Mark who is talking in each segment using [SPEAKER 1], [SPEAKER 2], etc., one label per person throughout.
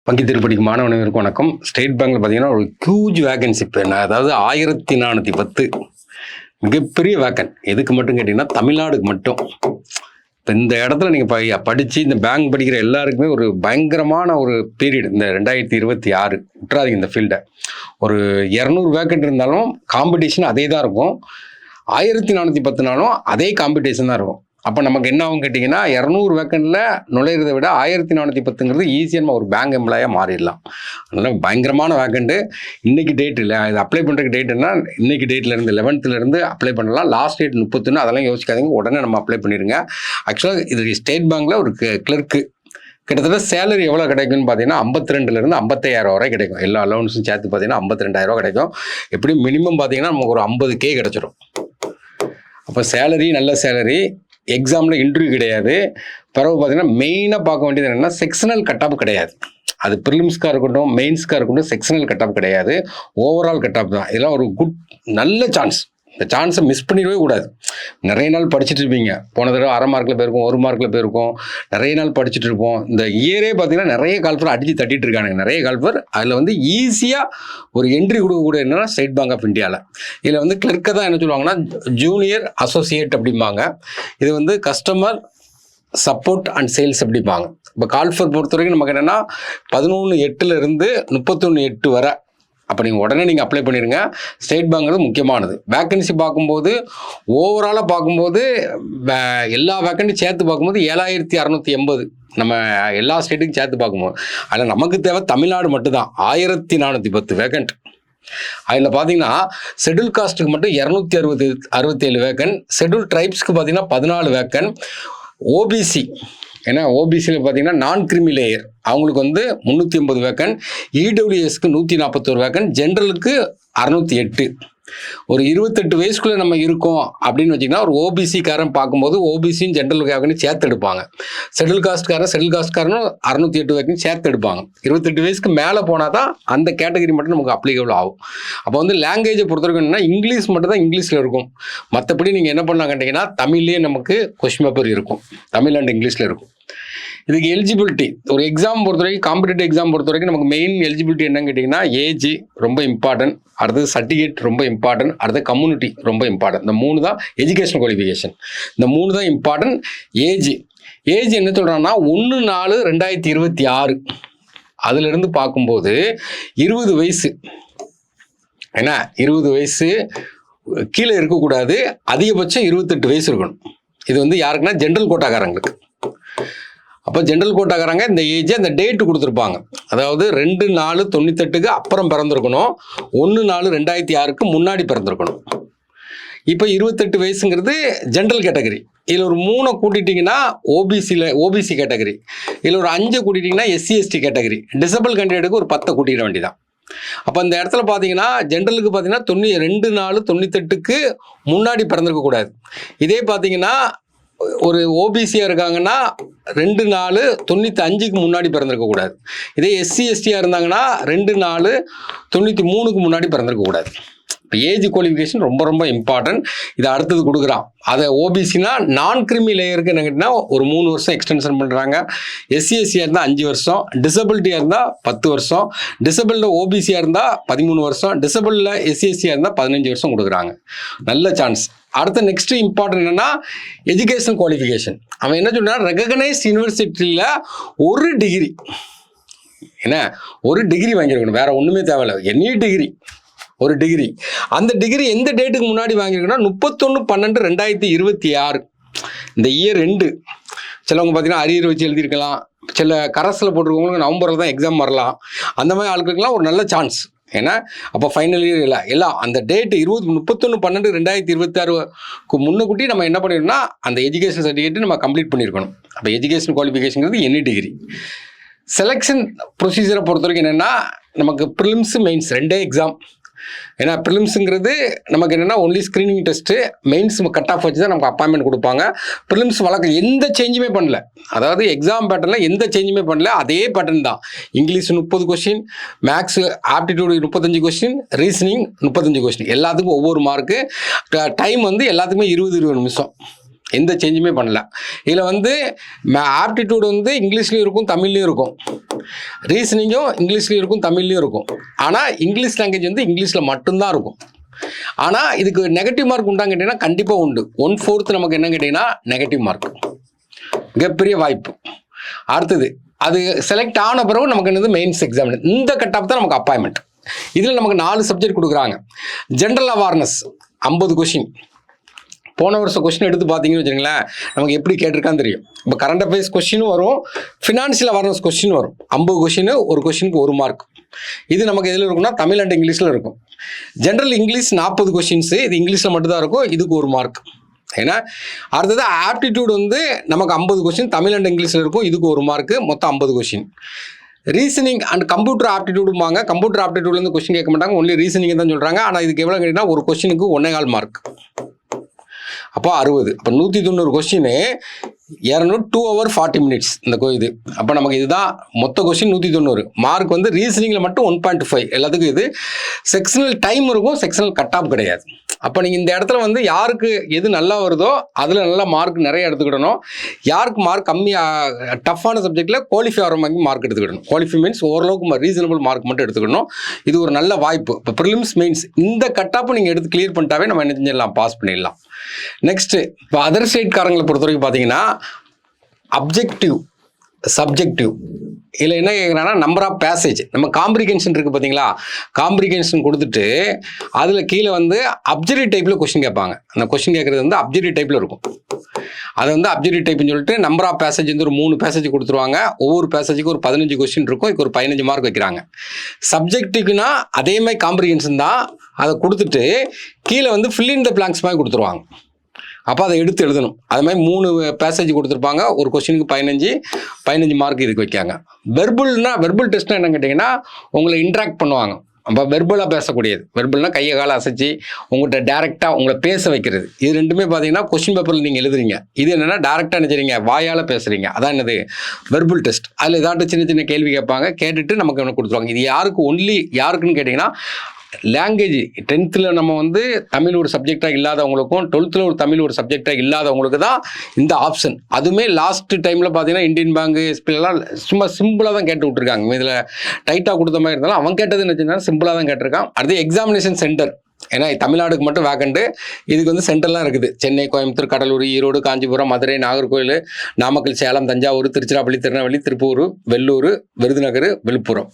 [SPEAKER 1] வங்கி திருப்படிக்கு மாணவர்களுக்கு வணக்கம். ஸ்டேட் பேங்க்ல பார்த்தீங்கன்னா ஒரு ஹியூஜ் வேகன்சி இப்போ அதாவது 1410 மிகப்பெரிய வேக்கன். எதுக்கு மட்டும் கேட்டிங்கன்னா தமிழ்நாடுக்கு மட்டும். இப்போ இந்த இடத்துல நீங்கள் படித்து இந்த பேங்க் படிக்கிற எல்லாருக்குமே ஒரு பயங்கரமான ஒரு பீரியட் இந்த 2026. விட்டுறாதீங்க இந்த ஃபீல்டை. ஒரு 200 வேக்கன்ட் இருந்தாலும் காம்படிஷன் அதே தான் இருக்கும். 1410நாலும் அதே காம்படிஷன் தான் இருக்கும். அப்போ நமக்கு என்ன ஆகும் கேட்டிங்கன்னா 200 வேக்கண்டில் நுழையிறதை விட 1410ங்கிறது ஈஸியாக நம்ம ஒரு பேங்க் எம்ப்ளாயாக மாறிடலாம். அதனால் பயங்கரமான வேக்கண்டு. இன்றைக்கி டேட் இல்லை, இது அப்ளை பண்ணுறதுக்கு டேட் என்ன, இன்றைக்கி டேட்லேருந்து 11th அப்ளை பண்ணலாம். Last date 31. அதெல்லாம் யோசிக்காதீங்க, உடனே நம்ம அப்ளை பண்ணிடுங்க. ஆக்சுவலாக இது ஸ்டேட் பேங்க்கில் ஒரு கிளர்க்கு கிட்டத்தட்ட சேலரி எவ்வளோ கிடைக்கும்னு பார்த்தீங்கன்னா 52,000 55,000 வரை கிடைக்கும். எல்லா அலவன்ஸும் சேர்த்து பார்த்தீங்கன்னா 52,000 கிடைக்கும். எப்படியும் மினிமம் பார்த்தீங்கன்னா நமக்கு ஒரு 50K கிடச்சிடும். அப்போ சேலரி நல்ல சேலரி. எக்ஸாமில் இன்டர்வியூ கிடையாது. பிறகு பார்த்தீங்கன்னா மெயினாக பார்க்க வேண்டியது என்னென்னா செக்ஷனல் கட் ஆஃப் கிடையாது. அது ப்ரிலிம்ஸ்க்காக இருக்கட்டும் மெயின்ஸ்க்காக இருக்கட்டும் செக்ஷனல் கட் ஆஃப் கிடையாது, ஓவரால் கட் ஆஃப் தான். இதெல்லாம் ஒரு நல்ல சான்ஸ். இந்த சான்ஸை மிஸ் பண்ணிடவே கூடாது. நிறைய நாள் படிச்சுட்டு இருப்பீங்க. போன தடவை 1/2 மார்க்கில் போயிருக்கும், 1 மார்க்கில் போயிருக்கும், நிறைய நாள் படிச்சுட்டு இருப்போம். இந்த இயரே பார்த்தீங்கன்னா நிறைய கால்ஃபர் அடித்து தட்டிட்டு இருக்கானுங்க. நிறைய கால்ஃபர் அதில் ஈஸியாக ஒரு என்ட்ரி கொடுக்கக்கூடிய என்னன்னா ஸ்டேட் பேங்க் ஆஃப் இந்தியாவில். இதில் கிளர்க்கை தான் என்ன சொல்லுவாங்கன்னா ஜூனியர் அசோசியேட் அப்படிம்பாங்க. இது கஸ்டமர் சப்போர்ட் அண்ட் சேல்ஸ் அப்படிம்பாங்க. இப்போ கால்ஃபர் பொறுத்த வரைக்கும் நமக்கு என்னென்னா 11/8 31/8 வரை. அப்போ உடனே நீங்கள் அப்ளை பண்ணிடுங்க. ஸ்டேட் பேங்க்றது முக்கியமானது. வேக்கன்சி பார்க்கும்போது ஓவராலாக பார்க்கும்போது எல்லா வேக்கன்சி சேர்த்து பார்க்கும்போது 7,680 நம்ம எல்லா ஸ்டேட்டுக்கும் சேர்த்து பார்க்கும்போது. அதில் நமக்கு தேவை தமிழ்நாடு மட்டும்தான் 1410 வேக்கன்ட். அதில் பார்த்தீங்கன்னா ஷெட்யூல் காஸ்ட்டுக்கு மட்டும் 267 வேக்கன், ஷெட்யூல் ட்ரைப்ஸ்க்கு பார்த்தீங்கன்னா 14 வேக்கன், ஓபிசி ஏன்னா ஓபிசியில் பார்த்தீங்கன்னா நான் கிரிமி லேயர் அவங்களுக்கு 380 வேக்கன், இடபிள்யூஎஸ்க்கு 141 வேக்கன், ஜென்ரலுக்கு 608. ஒரு 28 வயசுக்குள்ளே நம்ம இருக்கோம் அப்படின்னு வச்சிங்கன்னா ஒரு ஓபிசிக்காரன் பார்க்கும்போது ஓபிசியும் ஜென்ரல் வேக்கனையும் சேர்த்து எடுப்பாங்க. ஷெட்யூல் காஸ்ட்காரனும் 608 வேக்கனையும் சேர்த்து எடுப்பாங்க. 28 வயசுக்கு மேலே போனால் தான் அந்த கேட்டகரி மட்டும் நமக்கு அப்ளிகபிள் ஆகும். அப்போ லாங்குவேஜை பொறுத்த வரைக்கும் என்னன்னா இங்கிலீஷ் மட்டும் தான் இங்கிலீஷில் இருக்கும். மற்றபடி நீங்கள் என்ன பண்ணலாம் கேட்டிங்கன்னா தமிழ்லேயே நமக்கு கொஸ்டின் பேப்பர் இருக்கும். தமிழ் அண்ட் இங்கிலீஷில் இருக்கும். இதுக்கு எலிஜிபிலிட்டி ஒரு எக்ஸாம் பொறுத்த வரைக்கும் காம்படிட்டிவ் எக்ஸாம் பொறுத்த வரைக்கும் நமக்கு மெயின் எலிஜிபிலிட்டி என்னன்னு கேட்டிங்கன்னா ஏஜ் ரொம்ப இம்பார்ட்டன்ட், அடுத்தது சர்டிஃபிகேட் ரொம்ப இம்பார்ட்டன்ட், அடுத்தது கம்யூனிட்டி ரொம்ப இம்பார்ட்டன்ட். இந்த 3 தான் எஜுகேஷன் குவாலிஃபிகேஷன். இந்த 3 தான் இம்பார்ட்டன்ட். ஏஜ் என்ன சொல்கிறாங்கன்னா 1/4/2026 அதிலிருந்து பார்க்கும்போது 20 வயசு. ஏன்னா 20 வயசு கீழே இருக்கக்கூடாது, அதிகபட்சம் 28 வயசு இருக்கணும். இது யாருக்குன்னா ஜென்ரல் கோட்டாக்காரங்களுக்கு. அப்போ ஜென்ரல் கோட்டாக்காரங்க இந்த ஏஜ் அந்த டேட்டு கொடுத்துருப்பாங்க. அதாவது 2/4/98க்கு அப்புறம் பிறந்திருக்கணும், 1/4/2006க்கு முன்னாடி பிறந்திருக்கணும். இப்போ 28 வயசுங்கிறது ஜென்ரல் கேட்டகரி. இதில் ஒரு 3 கூட்டிட்டிங்கன்னா ஓபிசி கேட்டகரி, இதில் ஒரு 5 கூட்டிட்டிங்கன்னா SC/ST கேட்டகரி, டிசபிள் கேண்டிடேட்டுக்கு ஒரு 10 கூட்டிட வேண்டியதான். அப்போ இந்த இடத்துல பார்த்தீங்கன்னா ஜென்ரலுக்கு பார்த்தீங்கன்னா 2/4/98க்கு முன்னாடி பிறந்திருக்கக்கூடாது. இதே பார்த்தீங்கன்னா ஒரு ஓபிசியாக இருக்காங்கன்னா 2/4/95க்கு முன்னாடி பிறந்திருக்கக்கூடாது. இதே SC/STயாக இருந்தாங்கன்னா 2/4/93க்கு முன்னாடி பிறந்திருக்கக்கூடாது. இப்போ ஏஜ் குவாலிஃபிகேஷன் ரொம்ப ரொம்ப இம்பார்ட்டன்ட். இதை அடுத்தது கொடுக்குறான். அதை ஓபிசினா நான் கிரிமி லேயருக்கு என்ன கேட்டிங்கன்னா ஒரு 3 வருஷம் எக்ஸ்டென்ஷன் பண்ணுறாங்க. SC/STயாக இருந்தால் 5 வருஷம், டிசபிலிட்டியாக இருந்தால் 10 வருஷம், டிசபிளில் ஓபிசியாக இருந்தால் 13 வருஷம், டிசபிளில் SC/STயாக இருந்தால் 15 வருஷம் கொடுக்குறாங்க. நல்ல சான்ஸ். அடுத்த நெக்ஸ்ட் இம்பார்ட்டன்ட் என்னன்னா எஜுகேஷன் குவாலிஃபிகேஷன். அவன் என்ன சொல்றான், ரெகக்னைஸ்ட் யூனிவர்சிட்டியில் ஒரு டிகிரி, ஒரு டிகிரி வாங்கியிருக்கணும், வேற ஒன்றுமே தேவையில்லை. எனி டிகிரி, ஒரு டிகிரி. அந்த டிகிரி எந்த டேட்டுக்கு முன்னாடி வாங்கியிருக்கணும்னா 31/12/2026 இந்த இயர் எண்டு. சிலவங்க பார்த்தீங்கன்னா அரியர் வச்சு எழுதியிருக்கலாம், சில கரஸில் போட்டிருக்கவங்களுக்கு நவம்பரில் தான் எக்ஸாம் வரலாம். அந்த மாதிரி ஆளுக்கெல்லாம் ஒரு நல்ல சான்ஸ். ஏன்னா அப்போ ஃபைனல் இயர் இல்லை எல்லாம் அந்த டேட்டு 31/12/2026க்கு முன்னக்கூட்டி நம்ம என்ன பண்ணிடணும்னா அந்த எஜுகேஷன் சர்டிஃபிகேட் நம்ம கம்ப்ளீட் பண்ணியிருக்கணும். அப்போ எஜுகேஷன் குவாலிஃபிகேஷனுங்கிறது எனி டிகிரி. செலெக்ஷன் ப்ரொசீஜரை பொறுத்த வரைக்கும் என்னென்னா நமக்கு ப்ரிலிம்ஸ் மெயின்ஸ் 2 எக்ஸாம். ஏன்னா ப்ரிலிம்ஸுங்கிறது நமக்கு என்னென்னா only screening test, mains cut off வச்சு தான் நமக்கு அப்பாயின்மெண்ட் கொடுப்பாங்க. ப்ரிலிம்ஸ் வழக்கம் எந்த சேஞ்சுமே பண்ணல, அதாவது எக்ஸாம் பேட்டர்னில் எந்த சேஞ்சுமே பண்ணல, அதே பேட்டர்ன் தான். English 30 question, maths aptitude 35 question, reasoning 35 question, எல்லாத்துக்கும் ஒவ்வொரு மார்க்கு. டைம் எல்லாத்துக்குமே 20 நிமிஷம். எந்த சேஞ்சுமே பண்ணல. இதில் வந்து ஆப்டிடியூட் வந்து இங்கிலீஷ்லேயும் இருக்கும், தமிழ்லையும் இருக்கும். ரீசனிங்கும் இங்கிலீஷ்லேயும் இருக்கும், தமிழ்லையும் இருக்கும். ஆனால் இங்கிலீஷ் லாங்குவேஜ் வந்து இங்கிலீஷில் மட்டும்தான் இருக்கும். ஆனால் இதுக்கு நெகட்டிவ் மார்க் உண்டான்னு கேட்டிங்கன்னா கண்டிப்பாக உண்டு. 1/4 நமக்கு என்ன கேட்டிங்கன்னா நெகட்டிவ் மார்க், மிகப்பெரிய வாய்ப்பு. அடுத்தது அது செலக்ட் ஆன பிறகு நமக்கு என்னது மெயின்ஸ் எக்ஸாம். இந்த கட் ஆஃப் தான் நமக்கு அப்பாயின்மெண்ட். இதில் நமக்கு 4 சப்ஜெக்ட் கொடுக்குறாங்க. General awareness 50 question. போன வருஷம் கொஸ்டின் எடுத்து பார்த்தீங்கன்னு வச்சுங்களேன், நமக்கு எப்படி கேட்டிருக்கான்னு தெரியும். இப்போ கரண்ட் அஃபேர்ஸ் கொஸ்டினும் வரும், ஃபினான்ஷியல் அவேர்னஸ் கொஸ்டின் வரும். 50 கொஸ்டின், ஒரு கொஸ்டினுக்கு 1 மார்க். இது நமக்கு எதில் இருக்குன்னா தமிழ் அண்ட் இங்கிலீஷில் இருக்கும். ஜென்ரல் இங்கிலீஷ் 40 கொஸ்டின்ஸு, இது இங்கிலீஷில் மட்டும்தான் இருக்கும், இதுக்கு 1 மார்க். ஏன்னா அடுத்தது ஆப்டிடியூட் வந்து நமக்கு 50 கொஸ்டின் தமிழ் அண்ட் இங்கிலீஷில் இருக்கும், இதுக்கு 1 மார்க்கு, மொத்தம் 50 கொஸ்டின். ரீசனிங் அண்ட் கம்ப்யூட்டர் ஆப்டிடியூடுமாங்க. கம்ப்யூட்டர் ஆப்டிடியூட்லேருந்து கொஸ்டின் கேட்க மாட்டாங்க, ஒன்லி ரீசனிங் தான் சொல்கிறாங்க. ஆனால் இதுக்கு எவ்வளோ கேட்டிங்கன்னா ஒரு கொஸ்டினுக்கு 1.25 மார்க். அப்போ 60. அப்போ 190 கொஸ்டின் 2 hour 40 minutes இந்த இது. அப்போ நமக்கு இதுதான் மொத்த கொஸ்டின் 190 மார்க். வந்து ரீசனிங்கில் மட்டும் 1.5. எல்லாத்துக்கும் இது செக்ஷனல் டைம் இருக்கும், செக்ஷனல் கட் ஆஃப் கிடையாது. அப்போ நீங்கள் இந்த இடத்துல வந்து யாருக்கு எது நல்லா வருதோ அதில் நல்லா மார்க் நிறைய எடுத்துக்கிடணும். யாருக்கு மார்க் கம்மி டஃப்பான சப்ஜெக்டில் குவாலிஃபை ஆகிற மாதிரி மார்க் எடுத்துக்கிடணும். குவாலிஃபை மீன்ஸ் ஓரளவுக்கு ரீசனபிள் மார்க் மட்டும் எடுத்துக்கிடணும். இது ஒரு நல்ல வாய்ப்பு. இப்போ ப்ரிலிம்ஸ் மெயின்ஸ் இந்த கட் ஆஃப் நீங்கள் எடுத்து கிளியர் பண்ணிட்டாவே நம்ம என்ன செஞ்சிடலாம், பாஸ் பண்ணிடலாம். நெக்ஸ்ட்டு இப்போ அதர் ஸ்டேட்காரங்களை பொறுத்த வரைக்கும் பார்த்தீங்கன்னா அப்ஜெக்டிவ், சப்ஜெக்டிவ். இதில் என்ன கேட்குறாங்கன்னா நம்பர் ஆஃப் பேசேஜ். நம்ம காம்ப்ரிகென்ஷன் இருக்குது பார்த்தீங்களா, காம்ப்ரிகென்ஷன் கொடுத்துட்டு அதில் கீழே வந்து அப்ஜெக்டிவ் டைப்பில் கொஸ்டின் கேட்பாங்க. அந்த கொஸ்டின் கேட்குறது வந்து அப்ஜெக்டிவ் டைப்பில் இருக்கும். அது வந்து அப்ஜெக்டிவ் டைப்னு சொல்லிட்டு நம்பர் ஆஃப் பேசேஜ் வந்து ஒரு 3 பேசேஜ் கொடுத்துருவாங்க. ஒவ்வொரு பேசேஜுக்கு ஒரு 15 கொஸ்டின் இருக்கும், இதுக்கு ஒரு 15 மார்க் வைக்கிறாங்க. சப்ஜெக்ட்டுக்குன்னா அதே மாதிரி காம்ப்ரிகென்ஷன் தான், அதை கொடுத்துட்டு கீழே வந்து ஃபில் இன் த பிளாங்க்ஸ் மாதிரி கொடுத்துருவாங்க. அப்போ அதை எடுத்து எழுதணும். அது மாதிரி 3 பேசேஜ் கொடுத்துருப்பாங்க, ஒரு கொஸ்டினுக்கு 15 மார்க் இதுக்கு வைக்காங்க. வெர்பல் டெஸ்ட்னா என்ன கேட்டிங்கன்னா உங்களை இன்ட்ராக்ட் பண்ணுவாங்க. அப்போ வெர்பலாக பேசக்கூடியது. வெர்பல்னால் கையை காலை அசைச்சு உங்கள்கிட்ட டேரெக்டாக உங்களை பேச வைக்கிறது. இது ரெண்டுமே பார்த்தீங்கன்னா கொஸ்டின் பேப்பரில் நீங்கள் எழுதுறீங்க. இது என்னென்னா டேரெக்டாக நினைச்சிங்க, வாயால் பேசுகிறீங்க. அதான் என்னது வெர்பல் டெஸ்ட். அதில் ஏதாட்டும் சின்ன சின்ன கேள்வி கேட்பாங்க, கேட்டுட்டு நமக்கு ஒன்று கொடுத்துருவாங்க. இது யாருக்குன்னு கேட்டிங்கன்னா லாங்குவேஜ் 10th நம்ம வந்து தமிழ் ஒரு சப்ஜெக்டாக இல்லாதவங்களுக்கும் 12th ஒரு தமிழ் ஒரு சப்ஜெக்டாக இல்லாதவங்களுக்கு தான் இந்த ஆப்ஷன். அதுவுமே லாஸ்ட் டைமில் பார்த்தீங்கன்னா இந்தியன் பேங்க், எஸ்பிஎல்லாம் சும்மா சிம்பிளாக தான் கேட்டு விட்டுருக்காங்க. இதில் டைட்டாக கொடுத்த மாதிரி இருந்தாலும் அவன் கேட்டது என்ன வச்சுன்னா சிம்பிளாக தான் கேட்டிருக்கான். அடுத்து எக்ஸாமினேஷன் சென்டர். ஏன்னா தமிழ்நாடுக்கு மட்டும் வேக்கண்ட்டு, இதுக்கு வந்து சென்டர்லாம் இருக்குது. சென்னை, கோயம்புத்தூர், கடலூர், ஈரோடு, காஞ்சிபுரம், மதுரை, நாகர்கோவில், நாமக்கல், சேலம், தஞ்சாவூர், திருச்சிராப்பள்ளி, திருநெல்வேலி, திருப்பூர், வெள்ளூர், விருதுநகர், விழுப்புரம்.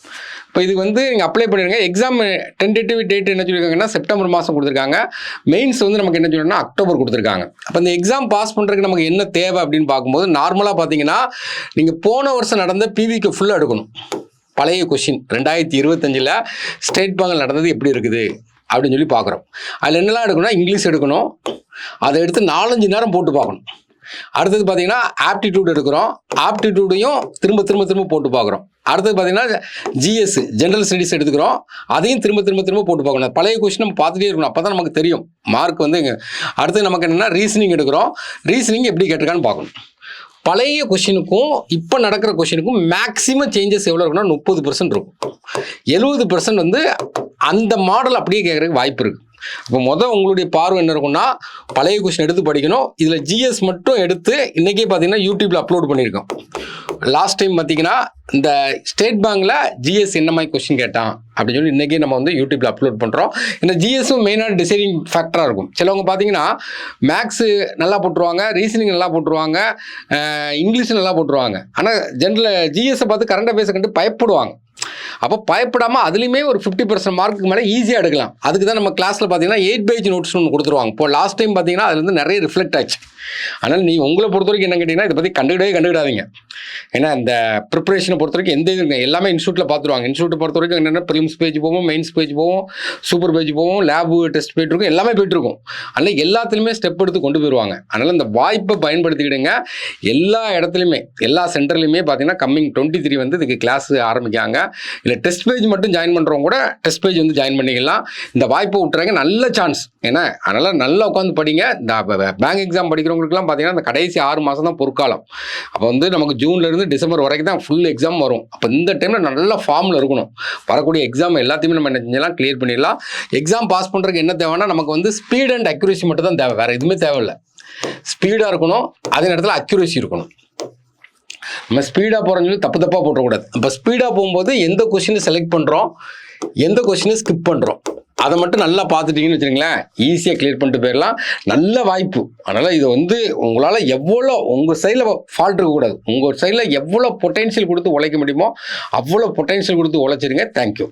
[SPEAKER 1] இப்போ இது வந்து நீங்கள் அப்ளை பண்ணிடுங்க. எக்ஸாம் டென்டேட்டிவ் டேட் என்ன சொல்லியிருக்காங்கன்னா செப்டம்பர் மாதம் கொடுத்துருக்காங்க. மெயின்ஸ் வந்து நமக்கு என்ன சொல்லணும்னா அக்டோபர் கொடுத்துருக்காங்க. அப்போ இந்த எக்ஸாம் பாஸ் பண்ணுறதுக்கு நமக்கு என்ன தேவை அப்படின்னு பார்க்கும்போது நார்மலாக பார்த்தீங்கன்னா நீங்கள் போன வருஷம் நடந்த பிவிக்கு ஃபுல்லாக எடுக்கணும். பழைய கொஷின் 2025 ஸ்டேட் பேங்க் நடந்தது எப்படி இருக்குது அப்படின்னு சொல்லி பார்க்குறோம். அதில் என்னெல்லாம் எடுக்கணும்னா இங்கிலீஷ் எடுக்கணும். அதை எடுத்து 4-5 நேரம் போட்டு பார்க்கணும். அடுத்தது பார்த்தீங்கன்னா ஆப்டிடியூட் எடுக்கிறோம். ஆப்டிடியூடையும் திரும்ப போட்டு பார்க்குறோம். அடுத்தது பார்த்தீங்கன்னா ஜிஎஸ் ஜென்ரல் ஸ்டடீஸ் எடுத்துக்கிறோம். அதையும் திரும்ப போட்டு பார்க்கணும். பழைய கொஸ்டின் நம்ம பார்த்துட்டே இருக்கணும். அப்போ தான் நமக்கு தெரியும் மார்க் வந்து. அடுத்தது நமக்கு என்னென்னா ரீசனிங் எடுக்கிறோம். ரீசனிங் எப்படி கேட்டிருக்கான்னு பார்க்கணும். பழைய கொஷினுக்கும் இப்போ நடக்கிற கொஷினுக்கும் மேக்ஸிமம் சேஞ்சஸ் எவ்வளோ இருக்குன்னா 30% இருக்கும். 70% வந்து அந்த மாடல் அப்படியே கேட்குறதுக்கு வாய்ப்பு இருக்குது. இப்போ உங்களுடைய பார்வை என்ன இருக்குன்னா பழைய கொஷின் எடுத்து படிக்கணும். இதில் ஜிஎஸ் மட்டும் எடுத்து இன்றைக்கே பார்த்தீங்கன்னா யூடியூப்பில் அப்லோட் பண்ணியிருக்கோம். லாஸ்ட் டைம் பார்த்தீங்கன்னா இந்த ஸ்டேட் பேங்க்கில் ஜிஎஸ் என்ன மாதிரி கொஸ்டின் கேட்டான் அப்படின்னு சொல்லி இன்றைக்கி நம்ம வந்து யூடியூப்பில் அப்லோட் பண்ணுறோம். இந்த ஜிஎஸும் மெயினான டிசைடிங் ஃபேக்டராக இருக்கும். சிலவங்க பார்த்தீங்கன்னா மேக்ஸு நல்லா போட்டுருவாங்க, ரீசனிங் நல்லா போட்டுருவாங்க, இங்கிலீஷ் நல்லா போட்டுருவாங்க. ஆனால் ஜென்ரல் ஜிஎஸை பார்த்து கரண்ட் அஃபேர்ஸை கண்டு பயப்படுவாங்க. அப்போ பயப்படாமல் அதுலேயுமே ஒரு 50% மார்க்குக்கு மேலே ஈஸியாக எடுக்கலாம். அதுக்கு தான் நம்ம கிளாஸில் பார்த்தீங்கன்னா 8 பேஜ் நோட்ஸ் ஒன்று கொடுத்துருவாங்க. இப்போ லாஸ்ட் டைம் பார்த்தீங்கன்னா அதுல இருந்து நிறைய ரிஃப்ளெக்ட் ஆச்சு. அதனால் உங்களை பொறுத்த வரைக்கும் என்ன கேட்டிங்கன்னா இதை பற்றி கண்டுக்கிடாதீங்க. ஏன்னா இந்த ப்ரிப்பரேஷனை பொறுத்த வரைக்கும் எந்த இது எல்லாமே இன்ஸ்டியூட்டில் பார்த்துருவாங்க. இன்ஸ்டியூட்டை பொறுத்த வரைக்கும் என்னென்ன ப்ரிலிம்ஸ் பேஜ் போவோம், மெயின்ஸ் பேஜ் போவோம், சூப்பர் பேஜ் போவோம், லேபு டெஸ்ட் போயிட்டுருக்கும், எல்லாமே போயிட்டுருக்கும். அதனால் எல்லாத்துலேயுமே ஸ்டெப் எடுத்து கொண்டு போயிடுவாங்க. அதனால் இந்த வாய்ப்பை பயன்படுத்திக்கிடுங்க. எல்லா இடத்துலையுமே எல்லா சென்டர்லையுமே பார்த்தீங்கன்னா கம்மிங் 23 வந்து இதுக்கு கிளாஸ் ஆரம்பிக்காங்க. இல்லை டெஸ்ட் பேஜ் மட்டும் ஜாயின் பண்ணுறவங்க கூட டெஸ்ட் பேஜ் வந்து ஜாயின் பண்ணிக்கலாம். இந்த வாய்ப்பை விட்டுறாங்க, நல்ல சான்ஸ். ஏன்னா அதனால் நல்லா உட்காந்து படிங்க. இந்த பேங்க் எக்ஸாம் படிக்கிறவங்களுக்குலாம் பார்த்தீங்கன்னா இந்த கடைசி 6 மாதம் தான் பொற்காலம். அப்போ வந்து நமக்கு ஜூன்லேருந்து டிசம்பர் வரைக்கும் தான் ஃபுல் எக்ஸாம் வரும். அப்போ இந்த டைமில் நல்ல ஃபார்மில் இருக்கணும். வரக்கூடிய எக்ஸாம் எல்லாத்தையுமே நம்ம என்ன செஞ்சலாம், கிளியர் பண்ணிடலாம். எக்ஸாம் பாஸ் பண்ணுறதுக்கு என்ன தேவைன்னா, நமக்கு வந்து ஸ்பீட் அண்ட் அக்யூரேசி மட்டும் தான் தேவை, வேறு எதுவுமே தேவையில்லை. ஸ்பீடாக இருக்கணும், அதே நேரத்தில் அக்யூரேசி இருக்கணும். நம்ம ஸ்பீடாக போகிறோம்னு சொல்லி தப்பு தப்பாக போட்டக்கூடாது. இப்போ ஸ்பீடாக போகும்போது எந்த கொஸ்டினை செலக்ட் பண்ணுறோம், எந்த கொஸ்டினை ஸ்கிப் பண்ணுறோம், அதை மட்டும் நல்லா பார்த்துட்டீங்கன்னு வச்சுருங்களேன், ஈஸியாக கிளியர் பண்ணிட்டு போயிடலாம். நல்ல வாய்ப்பு. அதனால் இது வந்து உங்களால் எவ்வளோ உங்கள் சைடில் ஃபால்ட் இருக்கக்கூடாது. உங்கள் சைடில் எவ்வளோ பொட்டென்ஷியல் கொடுத்து உழைக்க முடியுமோ அவ்வளோ பொட்டென்ஷியல் கொடுத்து உழைச்சிருங்க. தேங்க்யூ.